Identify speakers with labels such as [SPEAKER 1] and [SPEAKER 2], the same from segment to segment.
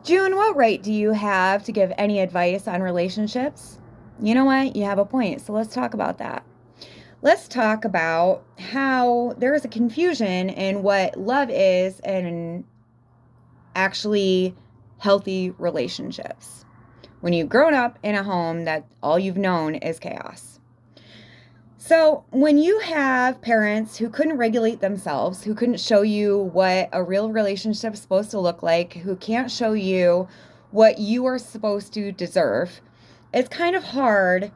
[SPEAKER 1] June, what right do you have to give any advice on relationships? You know what? You have a point. So let's talk about that. Let's talk about how there is a confusion in what love is and actually healthy relationships. When you've grown up in a home that all you've known is chaos. So, when you have parents who couldn't regulate themselves, who couldn't show you what a real relationship is supposed to look like, who can't show you what you are supposed to deserve, it's kind of hard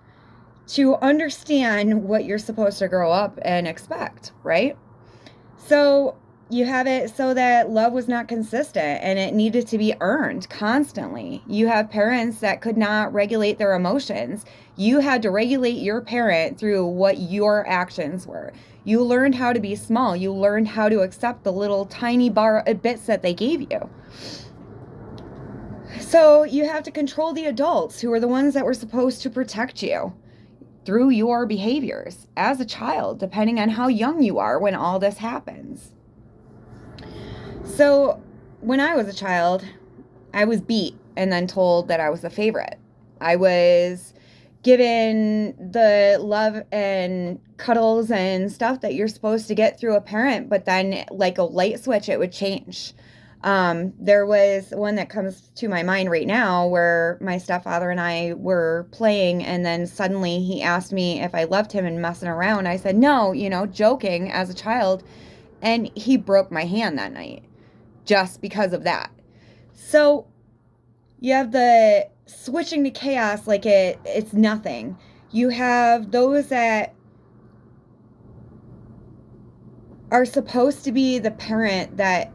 [SPEAKER 1] to understand what you're supposed to grow up and expect, right? So, you have it so that love was not consistent and it needed to be earned constantly. You have parents that could not regulate their emotions. You had to regulate your parent through what your actions were. You learned how to be small. You learned how to accept the little tiny bits that they gave you. So you have to control the adults who are the ones that were supposed to protect you through your behaviors as a child, depending on how young you are when all this happens. So when I was a child, I was beat and then told that I was the favorite. I was given the love and cuddles and stuff that you're supposed to get through a parent, but then like a light switch, it would change. There was one that comes to my mind right now where my stepfather and I were playing, and then suddenly he asked me if I loved him and messing around. I said no, joking as a child, and he broke my hand that night just because of that. So you have the switching to chaos like it's nothing. You have those that are supposed to be the parent that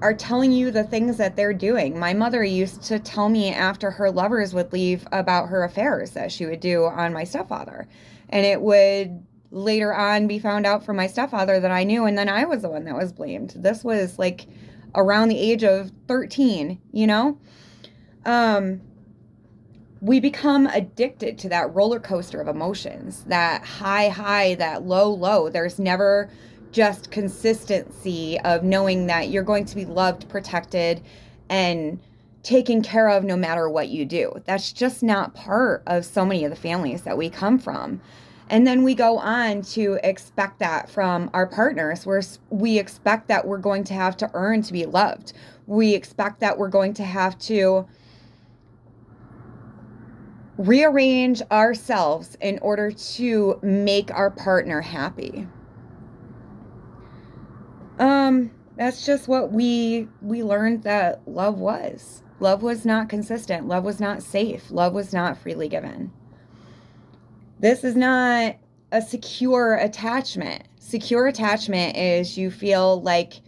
[SPEAKER 1] are telling you the things that they're doing. My mother used to tell me after her lovers would leave about her affairs that she would do on my stepfather. And it would later on be found out from my stepfather that I knew, and then I was the one that was blamed. This was like around the age of 13, we become addicted to that roller coaster of emotions, that high, that low. There's never just consistency of knowing that you're going to be loved, protected, and taken care of no matter what you do. That's just not part of so many of the families that we come from. And then we go on to expect that from our partners, where we expect that we're going to have to earn to be loved. We expect that we're going to have to rearrange ourselves in order to make our partner happy. That's just what we learned that love was. Love was not consistent. Love was not safe. Love was not freely given. This is not a secure attachment. Secure attachment is you feel like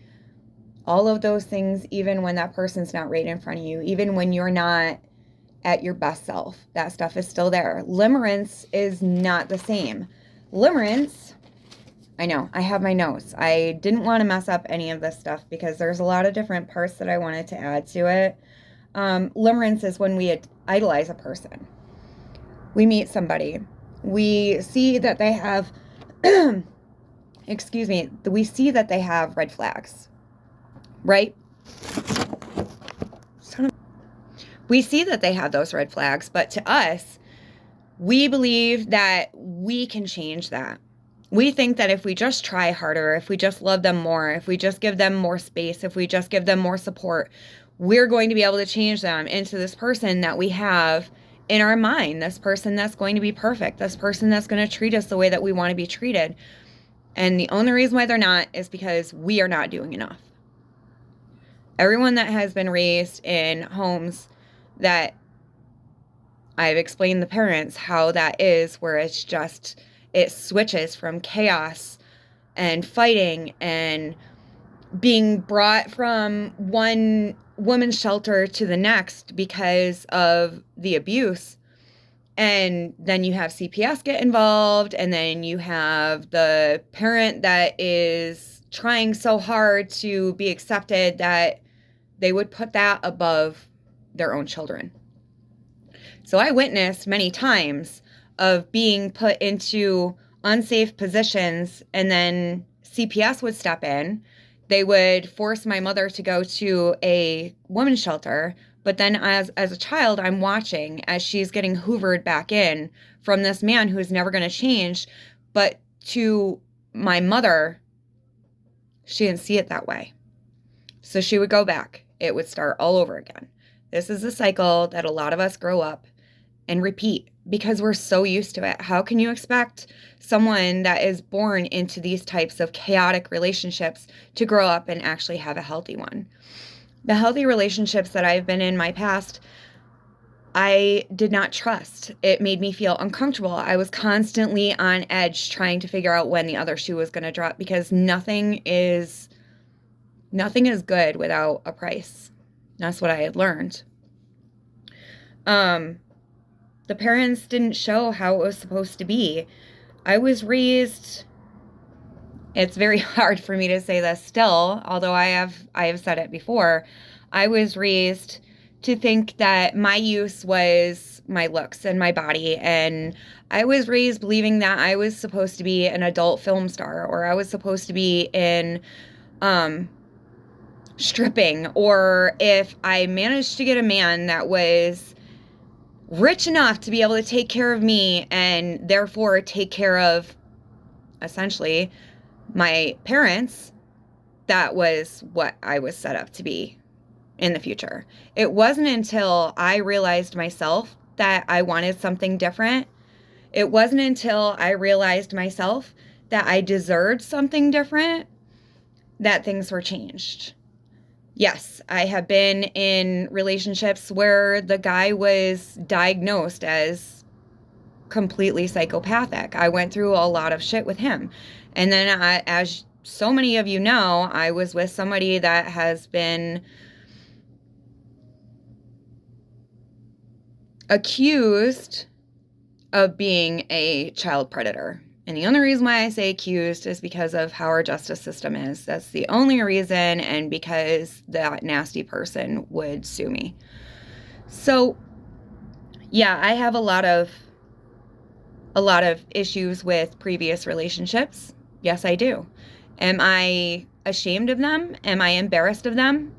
[SPEAKER 1] all of those things, even when that person's not right in front of you, even when you're not at your best self, that stuff is still there. Limerence is not the same. Limerence, I know, I have my notes. I didn't want to mess up any of this stuff because there's a lot of different parts that I wanted to add to it. Limerence is when we idolize a person. We meet somebody. We see that they have, excuse me, we see that they have red flags, right? We see that they have those red flags, but to us, we believe that we can change that. We think that if we just try harder, if we just love them more, if we just give them more space, if we just give them more support, we're going to be able to change them into this person that we have in our mind, this person that's going to be perfect, this person that's going to treat us the way that we want to be treated. And the only reason why they're not is because we are not doing enough. Everyone that has been raised in homes that I've explained the parents how that is, where it's just, it switches from chaos and fighting and being brought from one woman's shelter to the next because of the abuse. And then you have CPS get involved, and then you have the parent that is trying so hard to be accepted that they would put that above their own children. So I witnessed many times of being put into unsafe positions, and then CPS would step in They would force my mother to go to a women's shelter. But then as a child, I'm watching as she's getting hoovered back in from this man who's never going to change. But to my mother, she didn't see it that way. So she would go back. It would start all over again. This is a cycle that a lot of us grow up and repeat because we're so used to it. How can you expect someone that is born into these types of chaotic relationships to grow up and actually have a healthy one? The healthy relationships that I've been in my past, I did not trust. It made me feel uncomfortable. I was constantly on edge trying to figure out when the other shoe was going to drop because nothing is good without a price. That's what I had learned. The parents didn't show how it was supposed to be. I was raised, it's very hard for me to say this still, although I have said it before. I was raised to think that my use was my looks and my body, and I was raised believing that I was supposed to be an adult film star, or I was supposed to be in stripping, or if I managed to get a man that was rich enough to be able to take care of me and therefore take care of essentially my parents, that was what I was set up to be in the future. It wasn't until I realized myself that I wanted something different. It wasn't until I realized myself that I deserved something different that things were changed. Yes, I have been in relationships where the guy was diagnosed as completely psychopathic. I went through a lot of shit with him. And then as so many of you know, I was with somebody that has been accused of being a child predator. And the only reason why I say accused is because of how our justice system is. That's the only reason, and because that nasty person would sue me. So, yeah, I have a lot of issues with previous relationships. Yes, I do. Am I ashamed of them? Am I embarrassed of them?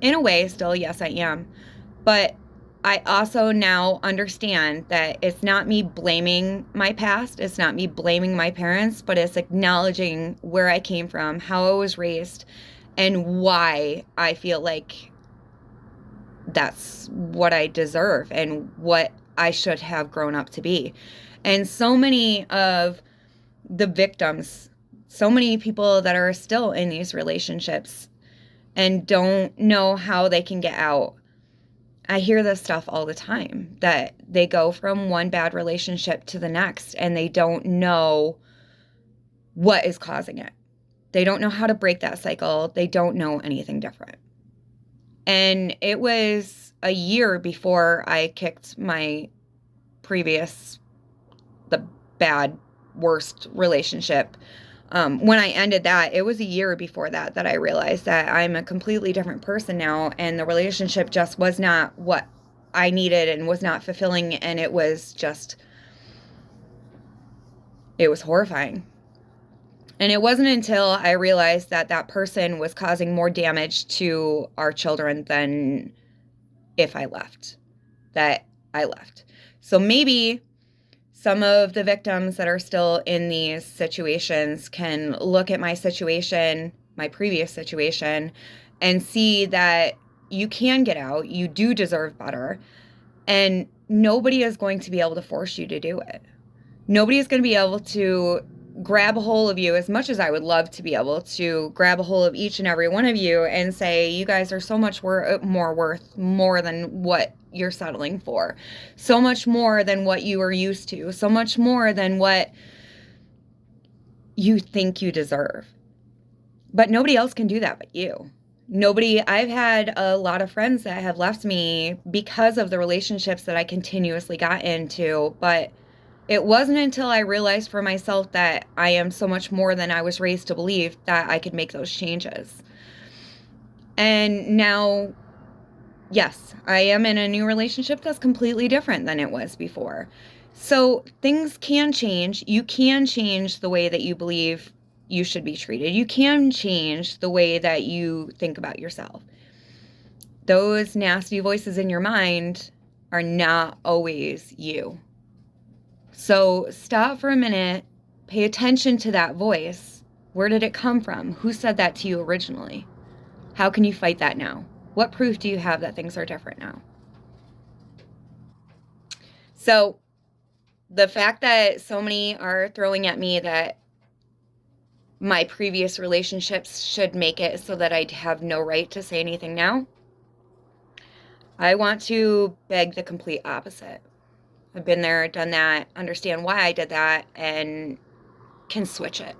[SPEAKER 1] In a way, still, yes, I am. But I also now understand that it's not me blaming my past. It's not me blaming my parents, but it's acknowledging where I came from, how I was raised, and why I feel like that's what I deserve and what I should have grown up to be. And so many of the victims, so many people that are still in these relationships and don't know how they can get out. I hear this stuff all the time, that they go from one bad relationship to the next and they don't know what is causing it. They don't know how to break that cycle. They don't know anything different. And it was a year before I kicked my previous, the bad, worst relationship. When I ended that, it was a year before that I realized that I'm a completely different person now, and the relationship just was not what I needed and was not fulfilling, and it was horrifying. And it wasn't until I realized that that person was causing more damage to our children than if I left, that I left. So maybe some of the victims that are still in these situations can look at my situation, my previous situation, and see that you can get out. You do deserve better. And nobody is going to be able to force you to do it. Nobody is going to be able to grab a hold of you, as much as I would love to be able to grab a hold of each and every one of you and say, you guys are so much more worth more than what you're settling for, so much more than what you are used to, so much more than what you think you deserve. But nobody else can do that but you. I've had a lot of friends that have left me because of the relationships that I continuously got into, but it wasn't until I realized for myself that I am so much more than I was raised to believe that I could make those changes. And now, yes, I am in a new relationship that's completely different than it was before. So things can change. You can change the way that you believe you should be treated. You can change the way that you think about yourself. Those nasty voices in your mind are not always you. So stop for a minute, pay attention to that voice. Where did it come from? Who said that to you originally? How can you fight that now? What proof do you have that things are different now? So the fact that so many are throwing at me that my previous relationships should make it so that I'd have no right to say anything now, I want to beg the complete opposite. I've been there, done that, understand why I did that, and can switch it.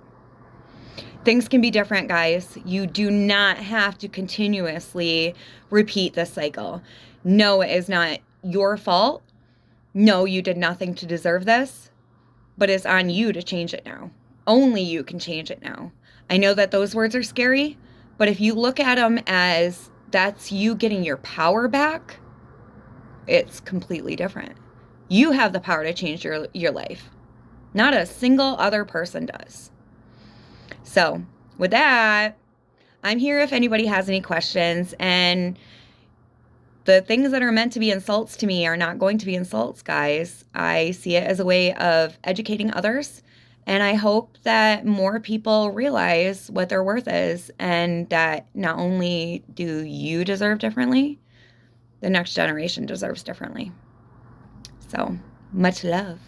[SPEAKER 1] Things can be different, guys. You do not have to continuously repeat this cycle. No, it is not your fault. No, you did nothing to deserve this, but it's on you to change it now. Only you can change it now. I know that those words are scary, but if you look at them as that's you getting your power back, it's completely different. You have the power to change your life. Not a single other person does. So with that, I'm here if anybody has any questions, and the things that are meant to be insults to me are not going to be insults, guys. I see it as a way of educating others, and I hope that more people realize what their worth is and that not only do you deserve differently, the next generation deserves differently. So much love.